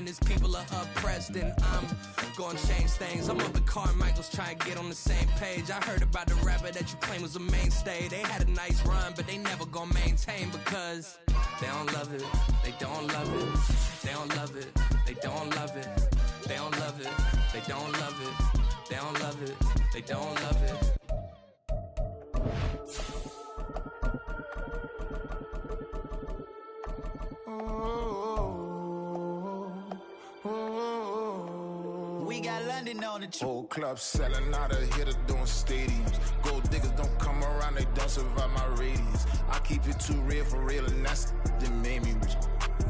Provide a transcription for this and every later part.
and his people are oppressed, and I'm gonna change things. I'm up at Carmichael's trying to get on the same page. I heard about the rapper that you claim was a mainstay. They had a nice run, but they never gonna maintain because they don't love it, they don't love it, they don't love it, they don't love it, they don't love it, they don't love it, they don't love it, they don't love it. We got London on the whole club selling out of here to doing stadiums. Gold diggers don't come around, they don't survive my radius. I keep it too real for real, and that's that made me rich.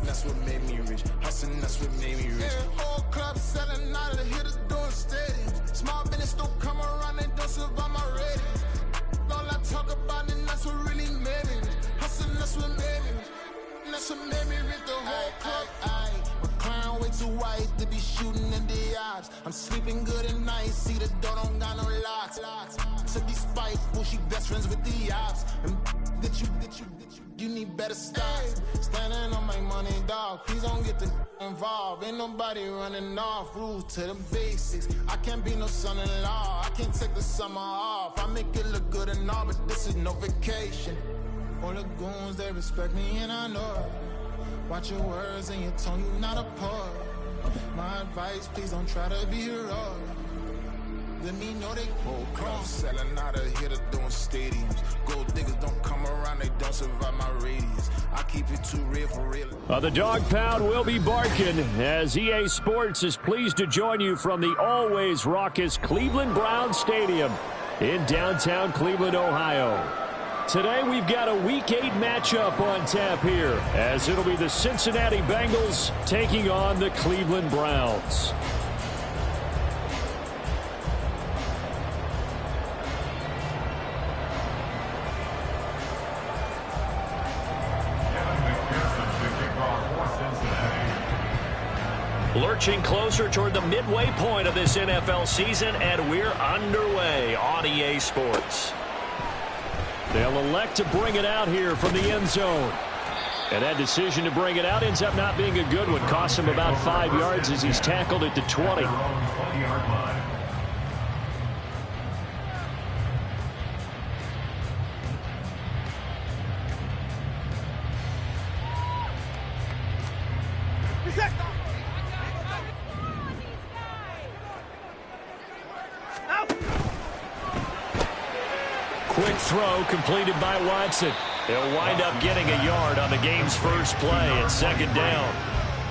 That's what made me rich. Hustling, that's what made me rich. Yeah, whole club selling out of here to doing stadiums. Small business don't come around, they don't survive my radius. All I talk about, and that's what really made me rich. Hustling, that's what made me rich. That's what made me rich. The whole club. My clown way too white to be shooting in the eyes. I'm sleeping good at night. See the door don't got no locks. To be spiteful, she best friends with the ops. And you need better stop. Standing on my money, dog. Please don't get the involved. Ain't nobody running off. Rules to the basics. I can't be no son-in-law. I can't take the summer off. I make it look good and all, but this is no vacation. All the goons, they respect me and I know it. Watch your words and your tone, you not a poet. My advice, please don't try to be heroic. Let me know they whole club selling out of here to doing stadiums. Gold diggers don't come around, they don't survive my radius. I keep it too real for real. The dog pound will be barking as EA Sports is pleased to join you from the always raucous Cleveland Browns Stadium in downtown Cleveland, Ohio. Today we've got a Week 8 matchup on tap here as it'll be the Cincinnati Bengals taking on the Cleveland Browns. Lurching closer toward the midway point of this NFL season, and we're underway on EA Sports. They'll elect to bring it out here from the end zone. And that decision to bring it out ends up not being a good one. Costs him about 5 yards as he's tackled at the 20. Quick throw completed by Watson. He'll wind up getting a yard on the game's first play at second down.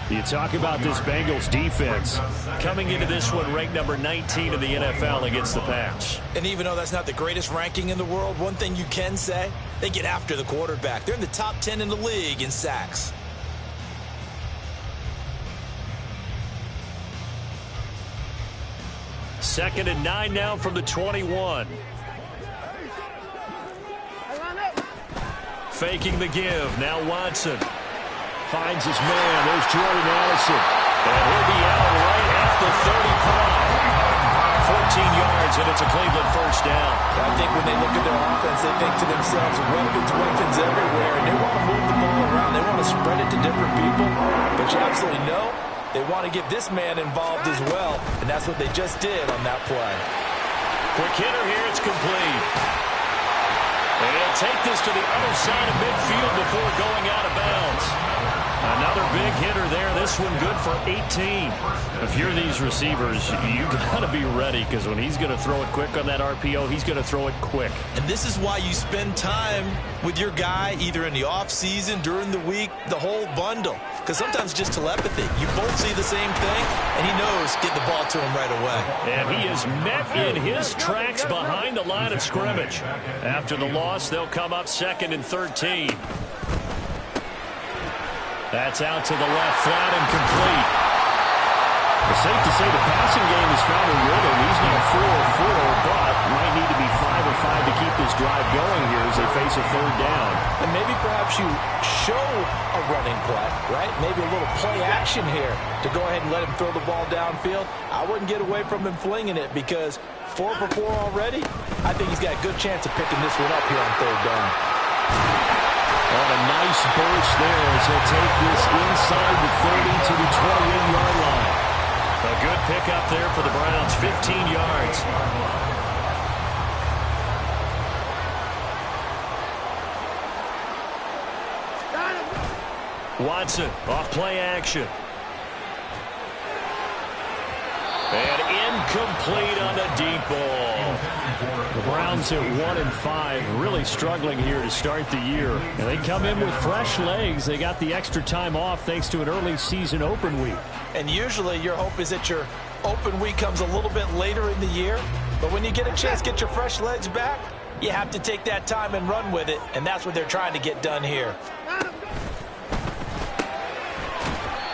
You talk about this Bengals defense coming into this one ranked number 19 in the NFL against the pass. And even though that's not the greatest ranking in the world, one thing you can say, they get after the quarterback. They're in the top 10 in the league in sacks. Second and 9 now from the 21. Faking the give. Now Watson finds his man. There's Jordan Addison. And he'll be out right at the 35. 14 yards, and it's a Cleveland first down. I think when they look at their offense, they think to themselves, weapons everywhere. And they want to move the ball around. They want to spread it to different people. But you absolutely know they want to get this man involved as well. And that's what they just did on that play. Quick hitter here. It's complete. And he'll take this to the other side of midfield before going out of bounds. Another big hitter there. This one good for 18. If you're these receivers, you got to be ready because when he's going to throw it quick on that RPO, he's going to throw it quick. And this is why you spend time with your guy either in the offseason, during the week, the whole bundle. Because sometimes just telepathy. You both see the same thing, and he knows get the ball to him right away. And he is met in his tracks behind the line of scrimmage. After the loss, they'll come up second and 13. That's out to the left, flat and complete. It's safe to say the passing game has found a rhythm. He's now 4-4, but might need to be 5 of 5 to keep this drive going here as they face a third down. And maybe perhaps you show a running play, right? Maybe a little play action here to go ahead and let him throw the ball downfield. I wouldn't get away from him flinging it because 4 for 4 already. I think he's got a good chance of picking this one up here on third down. Oh, a nice burst there as he'll take this inside the 30 to the 28-yard 15 yards. Watson off play action. And incomplete on the deep ball. The Browns at 1-5, really struggling here to start the year. And they come in with fresh legs. They got the extra time off thanks to an early season open week. And usually your hope is that your open week comes a little bit later in the year. But when you get a chance to get your fresh legs back, you have to take that time and run with it. And that's what they're trying to get done here.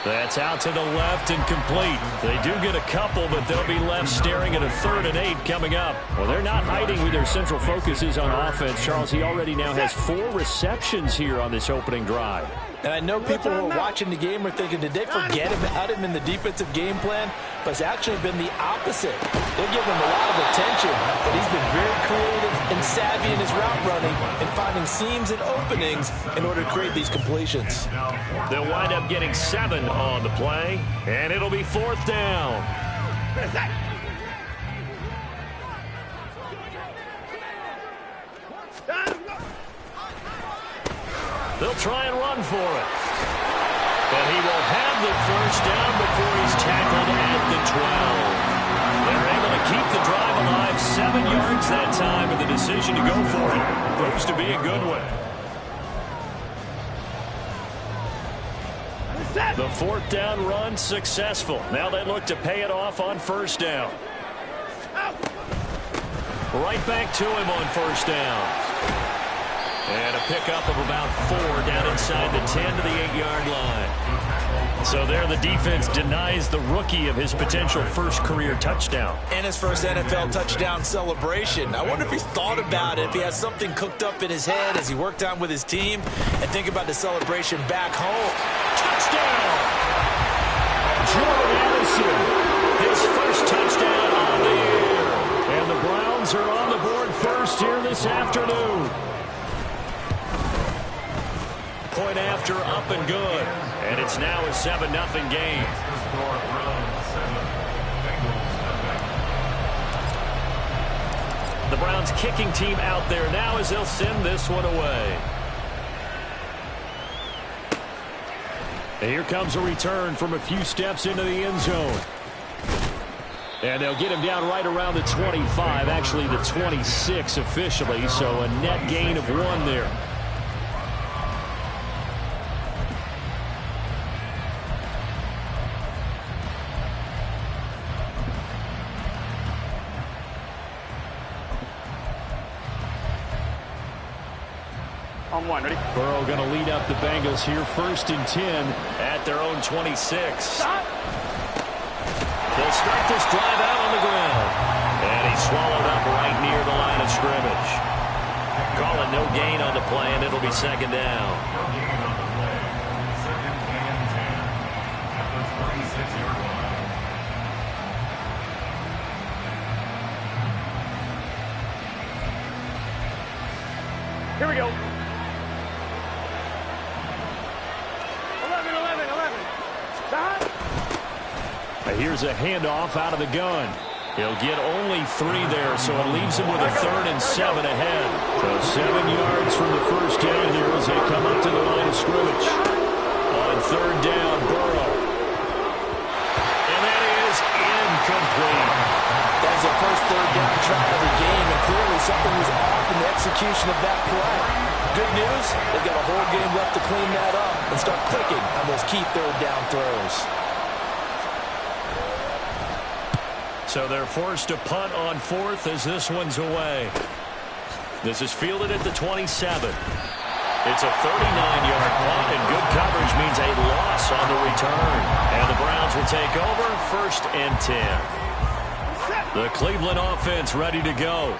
That's out to the left and complete. They do get a couple, but they'll be left staring at a 3rd and 8 coming up. Well, they're not hiding who their central focus is on offense. Charles, he already now has 4 receptions here on this opening drive. And I know people who are watching the game are thinking, did they forget about him in the defensive game plan? But it's actually been the opposite. They're giving him a lot of attention, but he's been very creative and savvy in his route running and finding seams and openings in order to create these completions. They'll wind up getting 7 on the play, and it'll be 4th down. They'll try and run for it. But he will have the 1st down before he's tackled at the 12. They're able to keep the drive alive, 7 yards that time, and the decision to go for it proves to be a good one. The 4th down run successful. Now they look to pay it off on 1st down. Right back to him on 1st down. And a pickup of about 4 down inside the 10 to the 8-yard line. So there the defense denies the rookie of his potential first career touchdown. And his first NFL touchdown celebration. I wonder if he's thought about it, if he has something cooked up in his head as he worked on with his team, and think about the celebration back home. Touchdown! Jordan Addison, his first touchdown on the year. And the Browns are on the board first here this afternoon. Point after, up and good. And it's now a 7-0 game. The Browns kicking team out there now as they'll send this one away. And here comes a return from a few steps into the end zone. And they'll get him down right around the 25, actually the 26 officially, so a net gain of 1 there. On 1, ready? Burrow going to lead up the Bengals here, 1st and 10 at their own 26. Stop. They'll start this drive out on the ground. And he's swallowed up right near the line of scrimmage. Calling no gain on the play, and it'll be 2nd down. Here we go. 11. Stop. Here's a handoff out of the gun. He'll get only 3 there, so it leaves him with a 3rd and 7 ahead. So 7 yards from the 1st down here as they come up to the line of scrimmage. On 3rd down, Burrow. And that is incomplete. That's the first 3rd down try of the game, and clearly something was off in the execution of that play. Good news, they've got a whole game left to clean that up and start clicking on those key 3rd down throws. So they're forced to punt on 4th as this one's away. This is fielded at the 27. It's a 39-yard punt, and good coverage means a loss on the return. And the Browns will take over, 1st and 10. The Cleveland offense ready to go.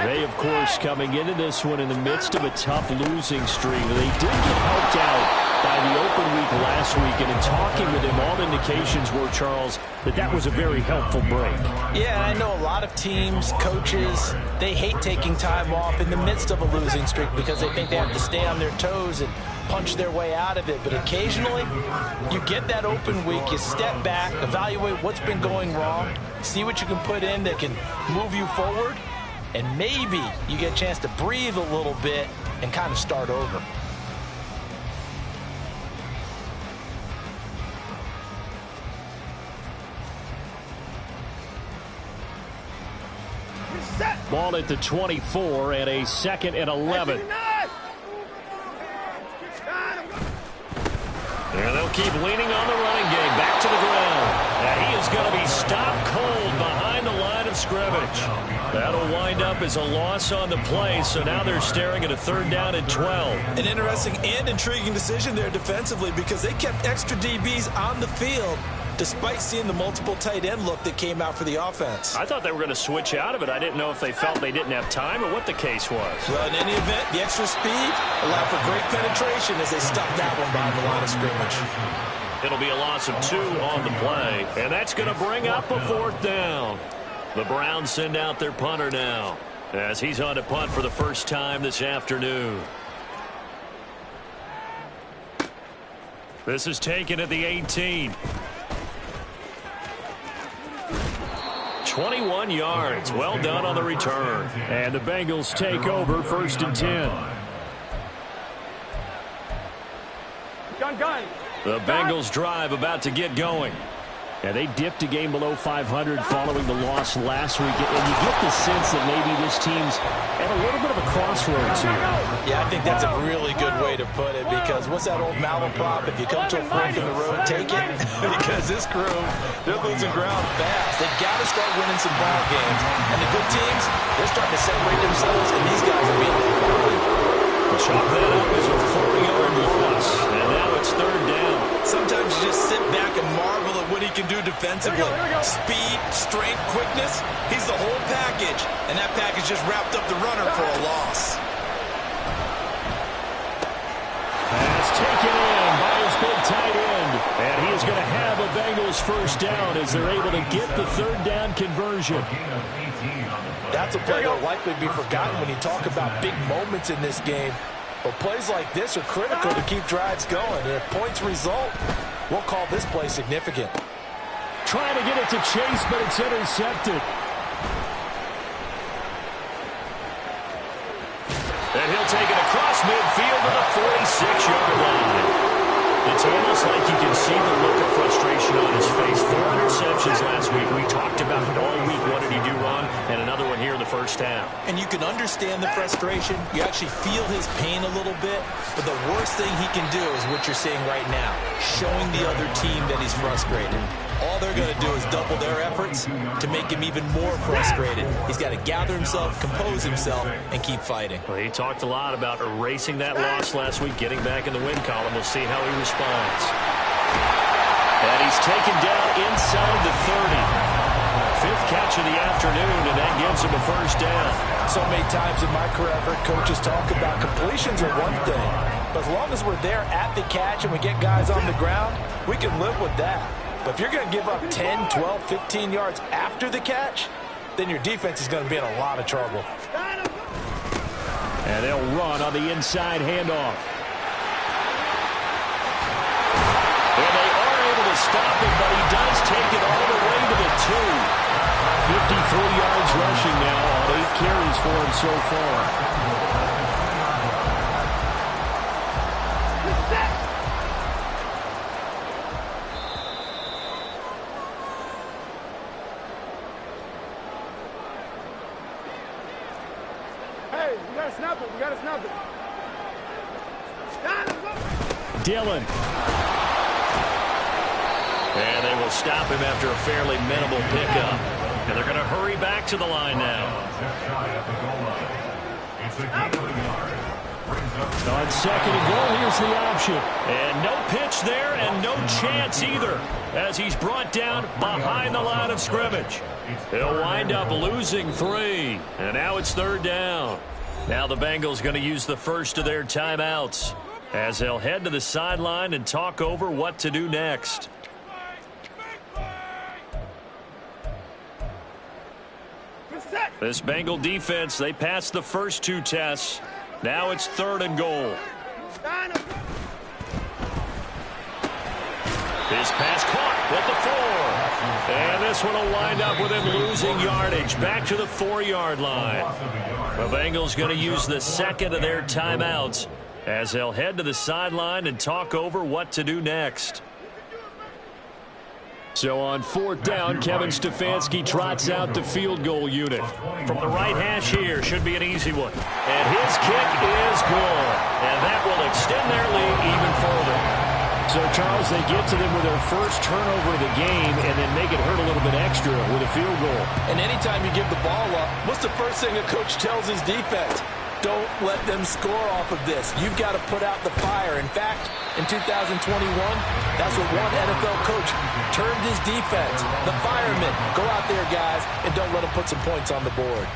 They, of course, coming into this one in the midst of a tough losing streak. They did get helped out by the open week last week, and in talking with him, all indications were, Charles, that was a very helpful break. Yeah, I know a lot of teams, coaches, they hate taking time off in the midst of a losing streak because they think they have to stay on their toes and punch their way out of it. But occasionally, you get that open week, you step back, evaluate what's been going wrong, see what you can put in that can move you forward, and maybe you get a chance to breathe a little bit and kind of start over. Ball at the 24 and a 2nd and 11. And they'll keep leaning on the running game. Back to the ground. And he is going to be stopped cold behind the line of scrimmage. That'll wind up as a loss on the play, so now they're staring at a 3rd down and 12. An interesting and intriguing decision there defensively because they kept extra DBs on the field despite seeing the multiple tight end look that came out for the offense. I thought they were going to switch out of it. I didn't know if they felt they didn't have time or what the case was. Well, in any event, the extra speed allowed for great penetration as they stuffed that one behind the line of scrimmage. It'll be a loss of 2 on the play, and that's going to bring up a 4th down. The Browns send out their punter now as he's on to punt for the first time this afternoon. This is taken at the 18. 21 yards. Well done on the return. And the Bengals take over 1st and 10. Gun. The Bengals drive about to get going. And they dipped a game below 500 following the loss last week. And you get the sense that maybe this team's at a little bit of a crossroads here. Yeah, I think that's a really good way to put it because what's that old malaprop? If you come to a fork in the road, take it. Because this crew, they're losing ground fast. They've got to start winning some ball games. And the good teams, they're starting to separate themselves, and these guys are being early. Chalk that up as a 4-yard loss. And now it's 3rd down. Sometimes you just sit back and marvel at what he can do defensively. Speed, strength, quickness. He's the whole package. And that package just wrapped up the runner for a loss. Pass taken in by his big tight end. And he is going to have a Bengals 1st down as they're able to get the 3rd down conversion. That's a play that will likely be forgotten when you talk about big moments in this game. But plays like this are critical to keep drives going. And if points result, we'll call this play significant. Trying to get it to Chase, but it's intercepted. And he'll take it across midfield to the 46-yard line. It's almost like you can see the look of frustration on his face. 4 interceptions last week. We talked about it all week. What did he do wrong? And another one here in the first half. And you can understand the frustration. You actually feel his pain a little bit. But the worst thing he can do is what you're seeing right now, showing the other team that he's frustrated. All they're going to do is double their efforts to make him even more frustrated. He's got to gather himself, compose himself, and keep fighting. Well, he talked a lot about erasing that loss last week, getting back in the win column. We'll see how he responds. And he's taken down inside the 30. 5th catch of the afternoon, and that gives him a 1st down. So many times in my career, I've heard coaches talk about completions are one thing. But as long as we're there at the catch and we get guys on the ground, we can live with that. But if you're going to give up 10, 12, 15 yards after the catch, then your defense is going to be in a lot of trouble. And they'll run on the inside handoff. And they are able to stop him, but he does take it all the way to the 2. 53 yards rushing now on 8 carries for him so far. We got to snap it. Dillon. And they will stop him after a fairly minimal pickup. And they're going to hurry back to the line now. On 2nd and goal, here's the option. And no pitch there and no chance either as he's brought down behind the line of scrimmage. He'll wind up losing 3. And now it's 3rd down. Now the Bengals going to use the first of their timeouts as they'll head to the sideline and talk over what to do next. This Bengal defense, they passed the first 2 tests. Now it's 3rd and goal. His pass caught at the 4. And this one will wind up with him losing yardage back to the 4-yard line. The Bengals going to use the second of their timeouts as they'll head to the sideline and talk over what to do next. So on 4th down, Kevin Stefanski trots out the field goal unit. From the right hash here, should be an easy one. And his kick is good. And that will extend their lead even further. So, Charles, they get to them with their first turnover of the game and then make it hurt a little bit extra with a field goal. And anytime you give the ball up, what's the first thing a coach tells his defense? Don't let them score off of this. You've got to put out the fire. In fact, in 2021, that's what one NFL coach termed his defense. The firemen. Go out there, guys, and don't let them put some points on the board.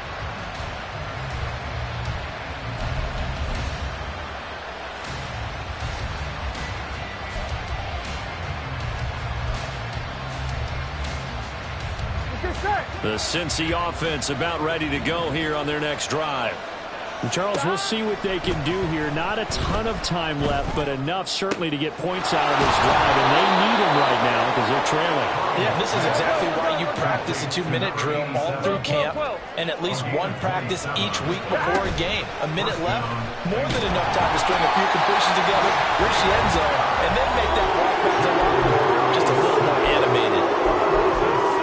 The Cincy offense about ready to go here on their next drive. And Charles, we'll see what they can do here. Not a ton of time left, but enough certainly to get points out of this drive, and they need them right now because they're trailing. Yeah, this is exactly why you practice a 2-minute drill all through camp and at least one practice each week before a game. A minute left, more than enough time to string a few completions together, reach the end zone, and then make that walk back to locker room just a little more animated.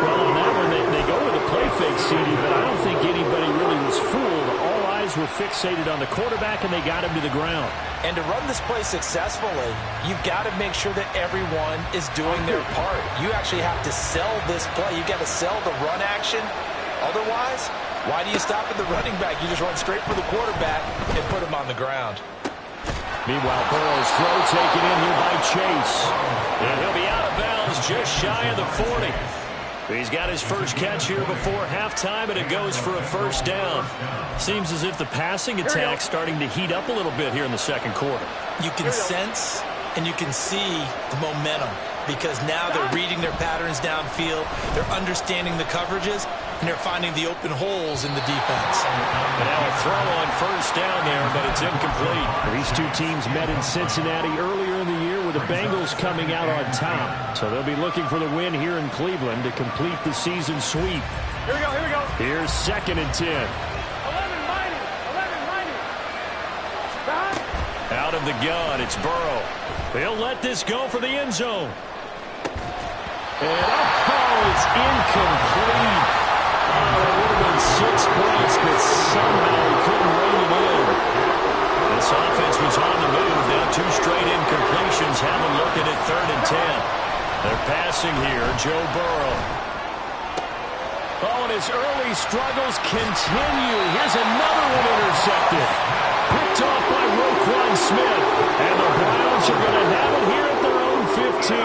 Well, on that one, they go with a play fake, CD, but I don't think anybody really was fooled. All eyes were fixated on the quarterback, and they got him to the ground. And to run this play successfully, you've got to make sure that everyone is doing their part. You actually have to sell this play. You've got to sell the run action. Otherwise, why do you stop at the running back? You just run straight for the quarterback and put him on the ground. Meanwhile, Burrow's throw taken in here by Chase. And he'll be out of bounds just shy of the 40. He's got his first catch here before halftime, and it goes for a first down. Seems as if the passing attack's starting to heat up a little bit here in the second quarter. You can sense and you can see the momentum because now they're reading their patterns downfield, they're understanding the coverages, and they're finding the open holes in the defense. And now a throw on first down there, but it's incomplete. These two teams met in Cincinnati earlier in the year with the Bengals coming out on top. So they'll be looking for the win here in Cleveland to complete the season sweep. Here we go, here we go. Here's 2nd and 10. 11-90. Out of the gun, it's Burrow. They'll let this go for the end zone. And it's incomplete. Oh, that would have been 6 points, but somehow he couldn't rein it in. This offense was on the move. Now 2 straight incompletions. Have a look at it, 3rd and 10. They're passing here, Joe Burrow. Oh, and his early struggles continue. Here's another one intercepted. Picked off by Roquan Smith. And the Browns are going to have it here at their own 15.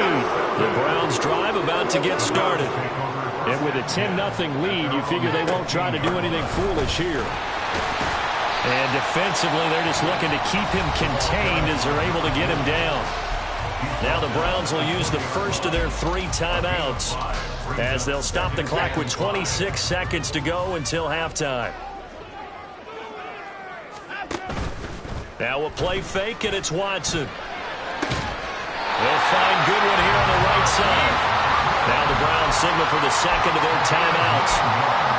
The Browns drive about to get started. And with a 10-0 lead, you figure they won't try to do anything foolish here. And defensively, they're just looking to keep him contained as they're able to get him down. Now the Browns will use the first of their 3 timeouts as they'll stop the clock with 26 seconds to go until halftime. Now a play fake, and it's Watson. They'll find Goodwin here on the right side. Now the Browns signal for the second of their timeouts.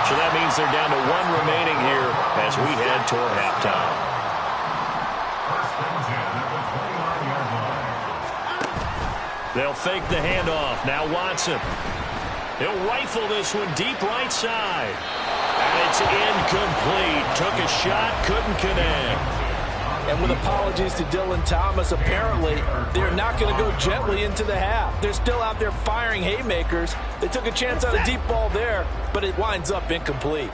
So that means they're down to 1 remaining here as we head toward halftime. They'll fake the handoff. Now Watson. He'll rifle this one deep right side. And it's incomplete. Took a shot, couldn't connect. And with apologies to Dylan Thomas, apparently they're not going to go gently into the half. They're still out there firing haymakers. They took a chance on a deep ball there, but it winds up incomplete.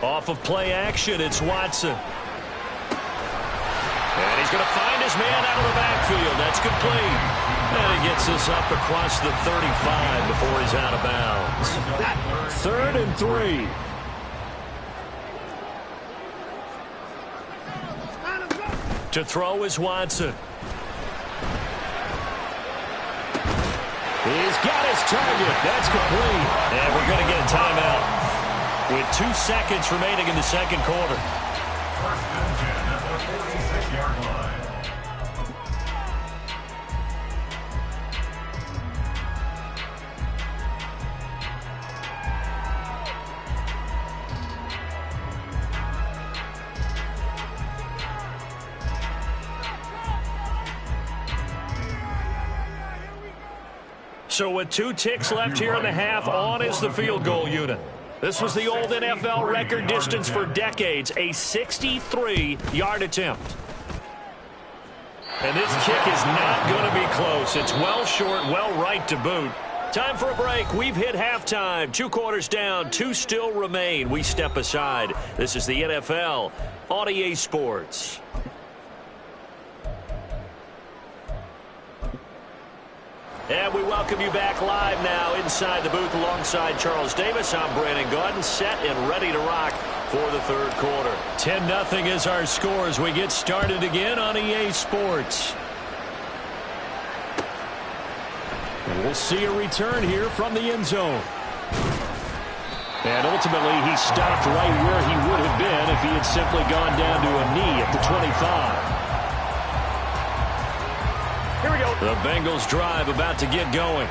Off of play action, it's Watson. And he's going to find his man out of the backfield. That's complete. And he gets this up across the 35 before he's out of bounds. 3rd and 3. To throw is Watson. He's got his target. That's complete. And we're going to get a timeout with 2 seconds remaining in the second quarter. So with 2 ticks left here in the half, on is the field goal unit. This was the old NFL record distance for decades, a 63-yard attempt. And this kick is not going to be close. It's well short, well right to boot. Time for a break. We've hit halftime. 2 quarters down, 2 still remain. We step aside. This is the NFL on EA Sports. And we welcome you back live now inside the booth alongside Charles Davis. I'm Brandon Gaudin, set and ready to rock for the third quarter. 10-0 is our score as we get started again on EA Sports. And we'll see a return here from the end zone. And ultimately, he stopped right where he would have been if he had simply gone down to a knee at the 25. Here we go. The Bengals drive about to get going.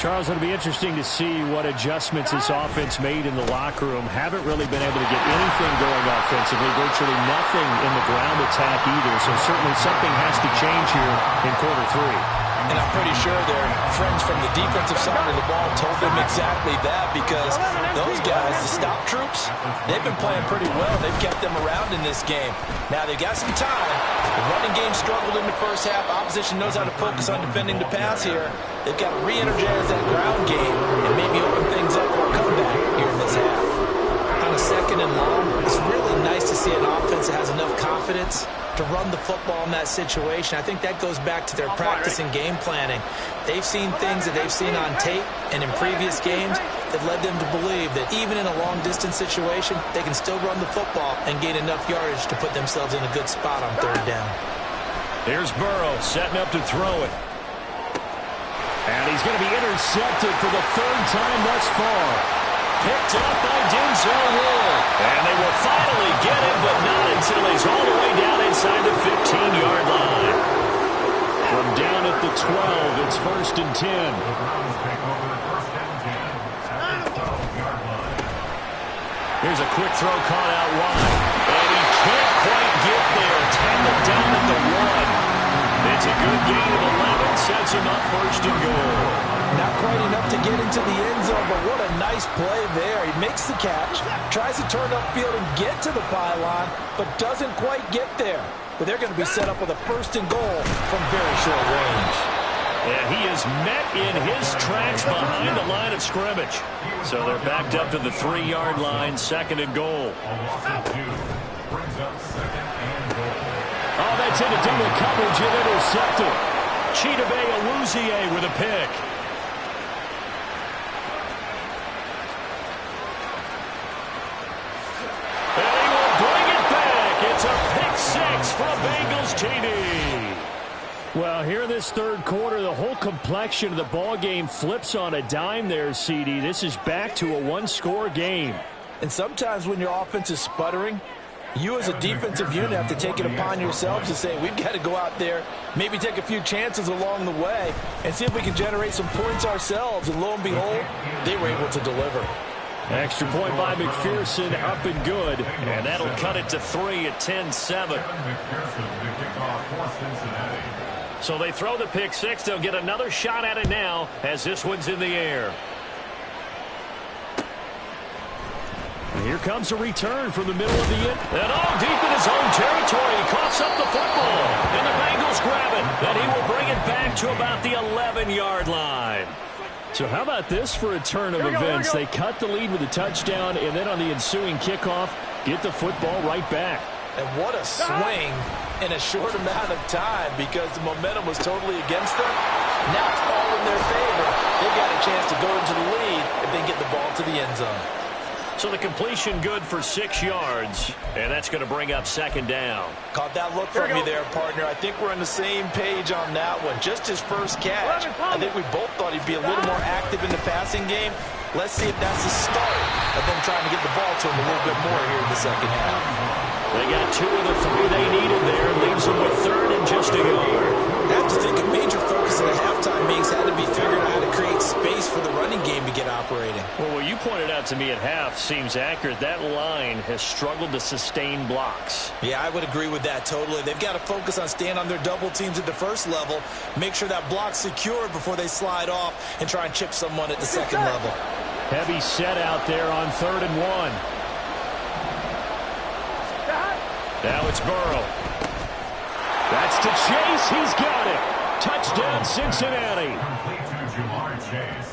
Charles, it'll be interesting to see what adjustments this offense made in the locker room. Haven't really been able to get anything going offensively, virtually nothing in the ground attack either. So certainly something has to change here in quarter 3. And I'm pretty sure their friends from the defensive side of the ball told them exactly that, because those guys, the stop troops, they've been playing pretty well. They've kept them around in this game. Now they've got some time. The running game struggled in the first half. Opposition knows how to focus on defending the pass here. They've got to re-energize that ground game and maybe open things up for a comeback here in this half. On a 2nd and long, it's really nice to see an offense that has enough confidence to run the football in that situation. I think that goes back to their practice and game planning. They've seen things that they've seen on tape and in previous games that led them to believe that even in a long-distance situation, they can still run the football and gain enough yardage to put themselves in a good spot on 3rd down. Here's Burrow setting up to throw it. And he's going to be intercepted for the 3rd time thus far. Picked up by Denzel Ward. And they will finally get it, but not until he's all the way down inside the 15-yard line. From down at the 12, it's 1st and 10. Here's a quick throw caught out wide. And he can't quite get there. Tackled down at the 1. It's a good gain of 11. Sets him up 1st and goal. Not quite enough to get into the end zone, but what a nice play there. He makes the catch, tries to turn upfield and get to the pylon, but doesn't quite get there. But they're going to be set up with a 1st and goal from very short range. And he is met in his tracks behind the line of scrimmage. So they're backed up to the 3-yard line, 2nd and goal. Oh, that's into double coverage and intercepted. Chidobe Awuzie with a pick. And he will bring it back. It's a pick 6 for a Bengals TD. Well, here in this 3rd quarter, the whole complexion of the ball game flips on a dime there, CD. This is back to a 1-score game. And sometimes when your offense is sputtering, you as a defensive unit have to take it upon yourselves to say, we've got to go out there, maybe take a few chances along the way, and see if we can generate some points ourselves. And lo and behold, they were able to deliver. Extra point by McPherson, up and good. And that'll cut it to 3 at 10-7. So they throw the pick 6. They'll get another shot at it now as this one's in the air. And here comes a return from the middle of the end. And all deep in his own territory. He coughs up the football. And the Bengals grab it. And he will bring it back to about the 11-yard line. So how about this for a turn of events? They cut the lead with a touchdown, and then on the ensuing kickoff, get the football right back. And what a swing in a short amount of time, because the momentum was totally against them. Now it's all in their favor. They've got a chance to go into the lead if they get the ball to the end zone. So the completion good for 6 yards, and that's going to bring up 2nd down. Caught that look from you there, partner. I think we're on the same page on that one. Just his first catch. I think we both thought he'd be a little more active in the passing game. Let's see if that's the start of them trying to get the ball to him a little bit more here in the 2nd half. They got 2 of the 3 they needed there. Leaves them with 3rd and just a yard. I have to think a major focus in the halftime meetings had to be figuring out how to create space for the running game to get operating. Well, what you pointed out to me at half seems accurate. That line has struggled to sustain blocks. Yeah, I would agree with that totally. They've got to focus on staying on their double teams at the first level, make sure that block's secured before they slide off and try and chip someone at the second level. Heavy set out there on 3rd and 1. Now it's Burrow. That's to Chase. He's got it. Touchdown, Cincinnati.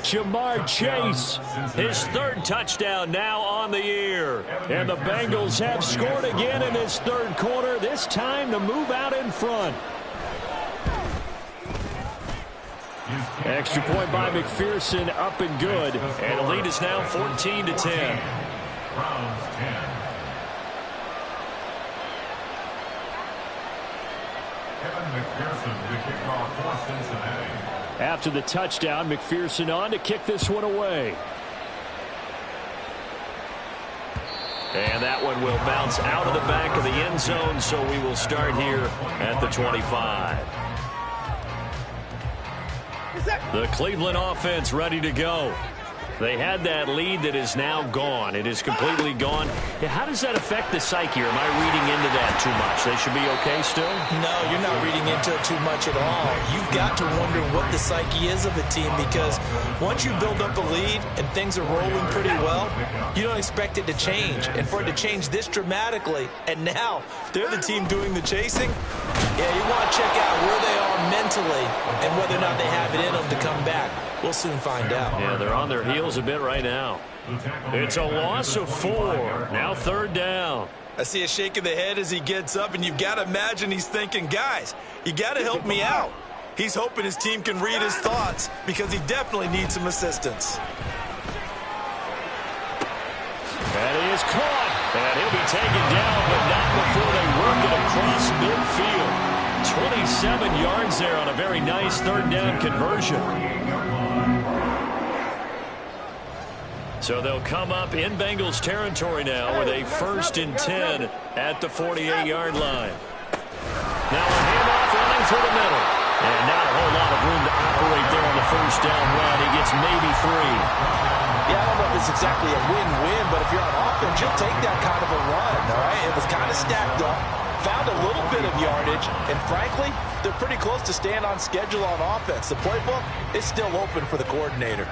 Jamar Chase, his 3rd touchdown now on the year. And the Bengals have scored again in this 3rd quarter, this time to move out in front. Extra point by McPherson, up and good. And the lead is now 14-10. After the touchdown, McPherson on to kick this one away. And that one will bounce out of the back of the end zone, so we will start here at the 25. The Cleveland offense ready to go. They had that lead that is now gone. It is completely gone. How does that affect the psyche? Or am I reading into that too much? They should be okay still? No, you're not reading into it too much at all. You've got to wonder what the psyche is of a team, because once you build up a lead and things are rolling pretty well, you don't expect it to change. And for it to change this dramatically, and now they're the team doing the chasing, yeah, you want to check out where they are mentally and whether or not they have it in them to come back. We'll soon find out. Yeah, they're on their heels a bit right now. It's a loss of 4. Now 3rd down. I see a shake of the head as he gets up, and you've got to imagine he's thinking, guys, you got to help me out. He's hoping his team can read his thoughts because he definitely needs some assistance. And he is caught. And he'll be taken down, but not before they work it across midfield. 27 yards there on a very nice 3rd down conversion. So they'll come up in Bengals territory now with a 1st and 10 at the 48-yard line. Now a handoff running for the middle. And not a whole lot of room to operate there on the 1st down run. He gets maybe 3. Yeah, I don't know if it's exactly a win-win, but if you're on offense, you'll take that kind of a run, all right? It was kind of stacked up, found a little bit of yardage, and frankly, they're pretty close to staying on schedule on offense. The playbook is still open for the coordinator.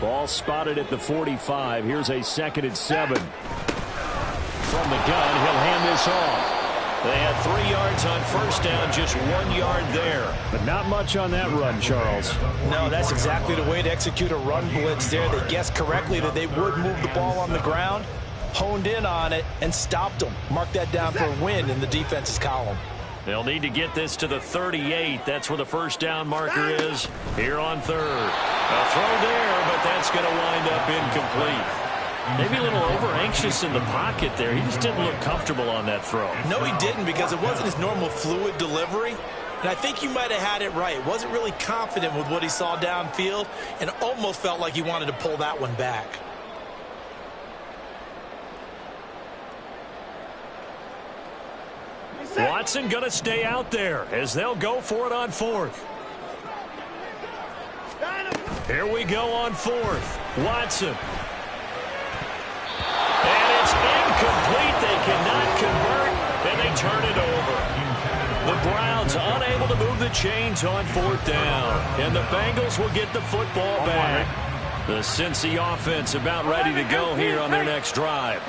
Ball spotted at the 45. Here's a 2nd and 7. From the gun, he'll hand this off. They had 3 yards on 1st down, just 1 yard there. But not much on that run, Charles. No, that's exactly the way to execute a run blitz there. They guessed correctly that they would move the ball on the ground, honed in on it, and stopped them. Mark that down for a win in the defense's column. They'll need to get this to the 38. That's where the 1st down marker is here on 3rd. A throw there, but that's going to wind up incomplete. Maybe a little over-anxious in the pocket there. He just didn't look comfortable on that throw. No, he didn't, because it wasn't his normal fluid delivery. And I think you might have had it right. Wasn't really confident with what he saw downfield and almost felt like he wanted to pull that one back. Watson going to stay out there as they'll go for it on 4th. Here we go on 4th. Watson. And it's incomplete. They cannot convert, and they turn it over. The Browns unable to move the chains on 4th down, and the Bengals will get the football back. The Cincy offense about ready to go here on their next drive.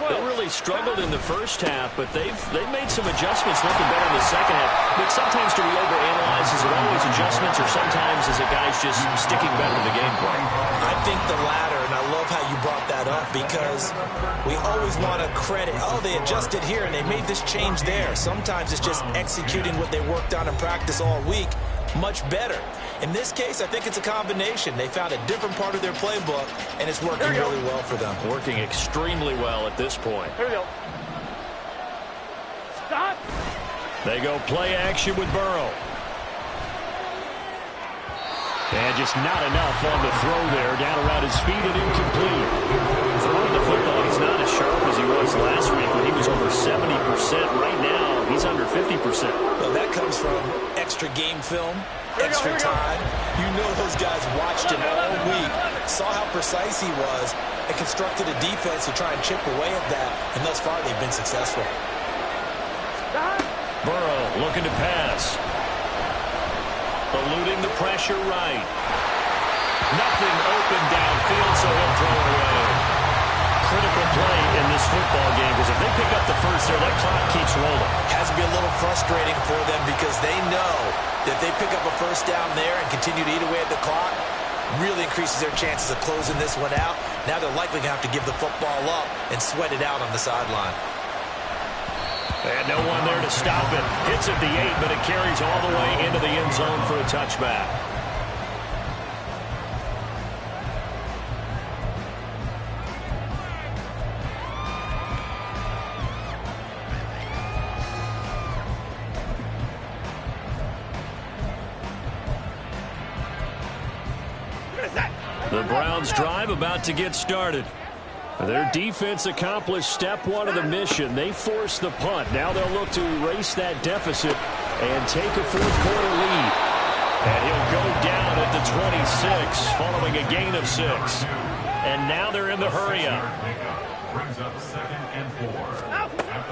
They really struggled in the first half, but they've made some adjustments, looking better in the second half. But sometimes do we overanalyze? Is it always adjustments, or sometimes is it guys just sticking better to the game plan? I think the latter, and I love how you brought that up, because we always want to credit, oh, they adjusted here and they made this change there. Sometimes it's just executing what they worked on in practice all week much better. In this case, I think it's a combination. They found a different part of their playbook, and it's working really well for them. Working extremely well at this point. Here we go. Stop. They go play action with Burrow. And just not enough on the throw there. Down around his feet and incomplete. Throwing the football, he's not as sharp as he was last week when he was over 70%. Right now, he's under 50%. Well, that comes from extra game film, extra time. You know those guys watched him all week saw how precise he was, and constructed a defense to try and chip away at that, and thus far they've been successful. Burrow looking to pass. Eluding the pressure right. Nothing open downfield, so he'll throw it away. Critical play in this football game, because if they pick up the first there, that clock keeps rolling. Has to be a little frustrating for them because they know that if they pick up a first down there and continue to eat away at the clock, really increases their chances of closing this one out. Now they're likely going to have to give the football up and sweat it out on the sideline. And no one there to stop it. Hits at the 8, but it carries all the way into the end zone for a touchback. The Browns' drive about to get started. Their defense accomplished step one of the mission. They forced the punt. Now they'll look to erase that deficit and take a fourth-quarter lead. And he'll go down at the 26 following a gain of 6. And now they're in the hurry-up.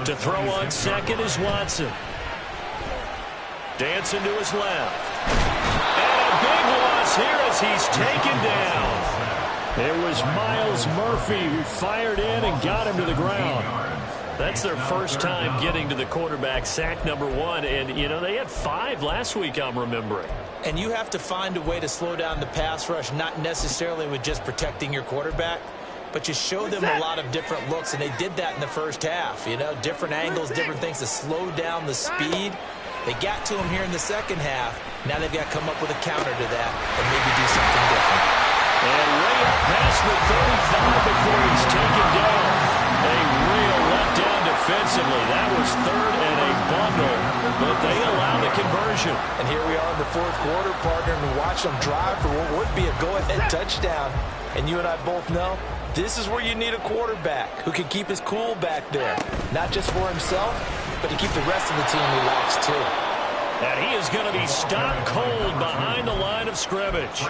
To throw on second is Watson. Dancing to his left. And a big loss here as he's taken down. It was Miles Murphy who fired in and got him to the ground. That's their first time getting to the quarterback, sack number 1. And, you know, they had 5 last week, I'm remembering. And you have to find a way to slow down the pass rush, not necessarily with just protecting your quarterback, but you show them a lot of different looks, and they did that in the first half. You know, different angles, different things to slow down the speed. They got to him here in the second half. Now they've got to come up with a counter to that and maybe do something different. And way up past the 35 before he's taken down. A real letdown defensively. That was third and a bundle, but they allow the conversion. And here we are in the fourth quarter, partner, and watch them drive for what would be a go-ahead touchdown. And you and I both know this is where you need a quarterback who can keep his cool back there. Not just for himself, but to keep the rest of the team relaxed too. And he is going to be stopped cold behind the line of scrimmage.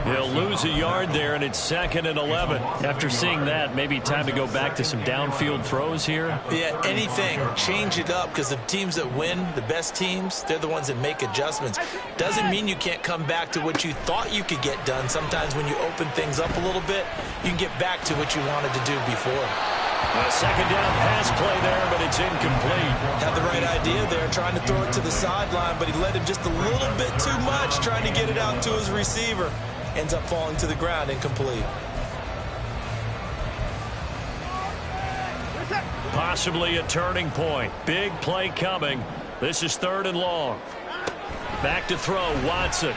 He'll lose a yard there, and it's 2nd and 11. After seeing that, maybe time to go back to some downfield throws here. Yeah, anything. Change it up, because the teams that win, the best teams, they're the ones that make adjustments. Doesn't mean you can't come back to what you thought you could get done. Sometimes when you open things up a little bit, you can get back to what you wanted to do before. A second down pass play there, but it's incomplete. Had the right idea there, trying to throw it to the sideline, but he let him just a little bit too much, trying to get it out to his receiver. Ends up falling to the ground, incomplete. Possibly a turning point. Big play coming. This is 3rd and long. Back to throw, Watson.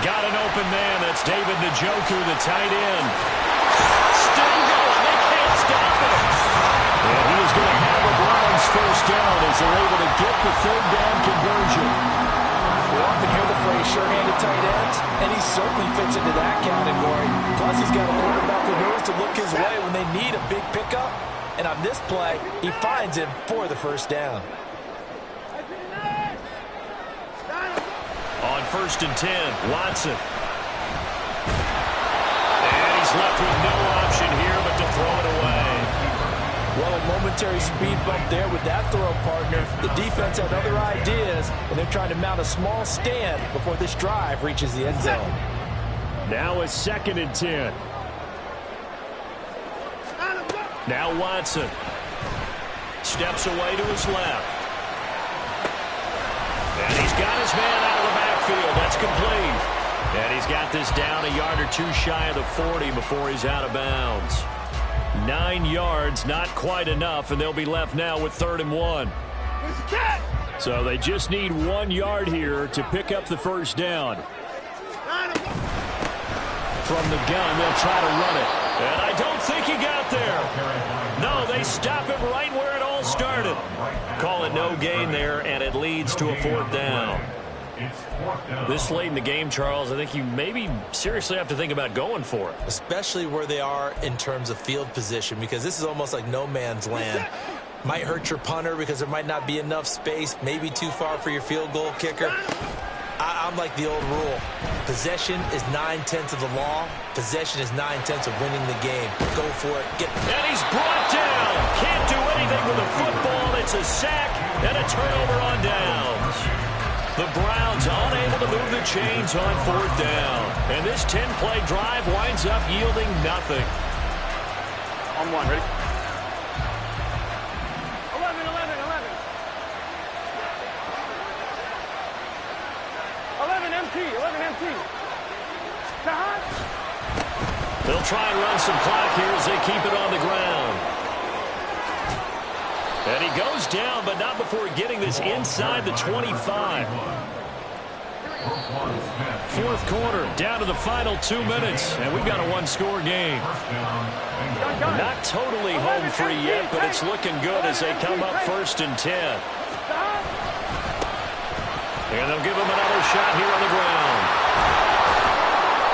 Got an open man. That's David Njoku, the tight end. Still going. They can't stop him. And he is going to have a Browns first down as they're able to get the 3rd down conversion. We often hear the phrase sure-handed tight ends, and he certainly fits into that category. Plus, he's got a quarterback who knows to look his way when they need a big pickup. And on this play, he finds him for the first down. On 1st and 10, Watson. And he's left with no option here but to throw it away. Well, a momentary speed bump there with that throw, partner. The defense had other ideas, and they're trying to mount a small stand before this drive reaches the end zone. Now a 2nd and 10. Now Watson. Steps away to his left. And he's got his man out of the backfield. That's complete. And he's got this down a yard or two shy of the 40 before he's out of bounds. 9 yards, not quite enough, and they'll be left now with 3rd and 1. So they just need 1 yard here to pick up the first down. From the gun, they'll try to run it. And I don't think he got there. No, they stop it right where it all started. Call it no gain there, and it leads to a 4th down. This late in the game, Charles, I think you maybe seriously have to think about going for it. Especially where they are in terms of field position, because this is almost like no man's land. Might hurt your punter because there might not be enough space, maybe too far for your field goal kicker. I'm like the old rule. Possession is 9/10 of the law. Possession is 9/10 of winning the game. Go for it. And he's brought down. Can't do anything with a football. It's a sack and a turnover on downs. The Browns unable to move the chains on 4th down. And this 10-play drive winds up yielding nothing. On one, ready? 11, 11, 11. 11 MT, 11 MT. They'll try and run some clock here as they keep it on the ground. And he goes down, but not before getting this inside the 25. 4th quarter, down to the final 2 minutes, and we've got a one-score game. Not totally home free yet, but it's looking good as they come up 1st and 10. And they'll give him another shot here on the ground.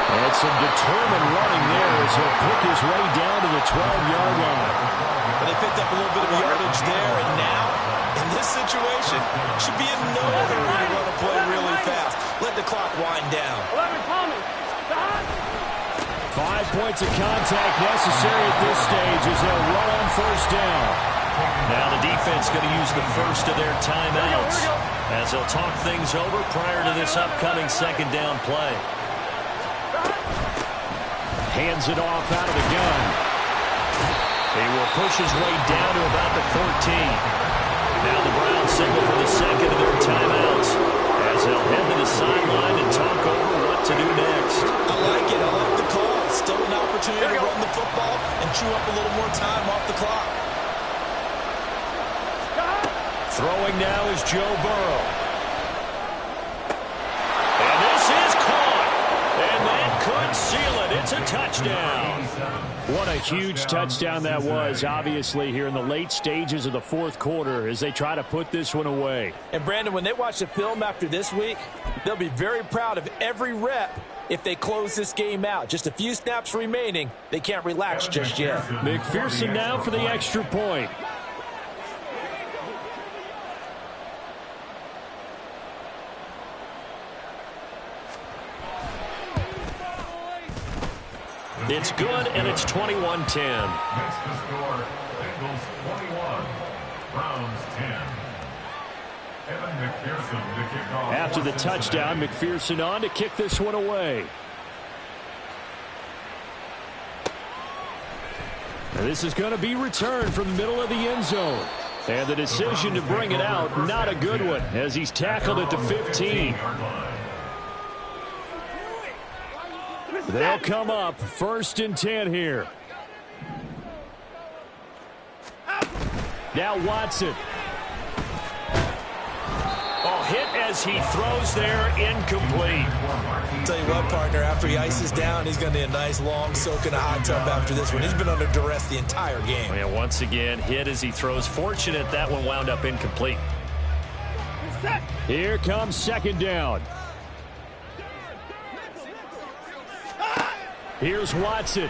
And some determined running there as he'll pick his way down to the 12-yard line. But they picked up a little bit of yardage there, and now, in this situation, should be in no hurry to run a play really fast. Let the clock wind down. 11, call me. 5 points of contact necessary at this stage as they'll run on 1st down. Now the defense going to use the first of their timeouts as they'll talk things over prior to this upcoming 2nd down play. Hands it off out of the gun. He will push his way down to about the 14. Now the Browns signal for the 2nd of their timeouts as they'll head to the sideline and talk over what to do next. I like it. I like the call. Still an opportunity to run the football and chew up a little more time off the clock. Throwing now is Joe Burrow. And this is caught. And that could seal it. It's a touchdown. What a huge touchdown that was, obviously, here in the late stages of the 4th quarter as they try to put this one away. And, Brandon, when they watch the film after this week, they'll be very proud of every rep if they close this game out. Just a few snaps remaining. They can't relax just yet. McPherson now for the extra point. It's good, and it's 21-10. Next to score, Bengals 21, Browns 10. Evan McPherson to kick off. After the touchdown, McPherson on to kick this one away. And this is going to be returned from the middle of the end zone. And the decision to bring it out, not a good one, as he's tackled at the 15. They'll come up 1st and 10 here. Now Watson. Oh, hit as he throws there, incomplete. Tell you what, partner, after he ices down, he's going to need a nice long soak in a hot tub after this one. He's been under duress the entire game. Yeah, once again, hit as he throws. Fortunate that one wound up incomplete. Here comes 2nd down. Here's Watson.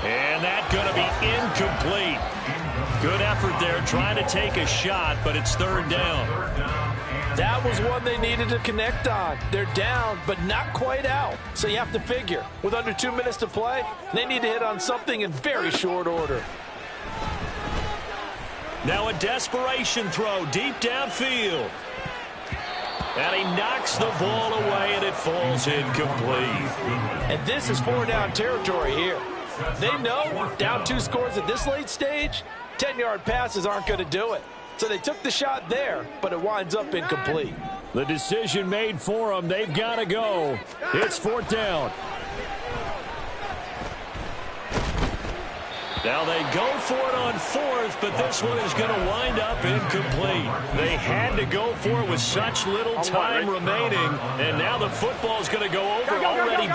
And that's going to be incomplete. Good effort there trying to take a shot, but it's 3rd down. That was one they needed to connect on. They're down, but not quite out. So you have to figure, with under 2 minutes to play, they need to hit on something in very short order. Now a desperation throw deep downfield. And he knocks the ball away, and it falls incomplete. And this is 4-down territory here. They know down 2 scores at this late stage, 10-yard passes aren't going to do it. So they took the shot there, but it winds up incomplete. The decision made for them. They've got to go. It's 4th down. Now they go for it on 4th, but this one is going to wind up incomplete. They had to go for it with such little time remaining, and now the football is going to go over already.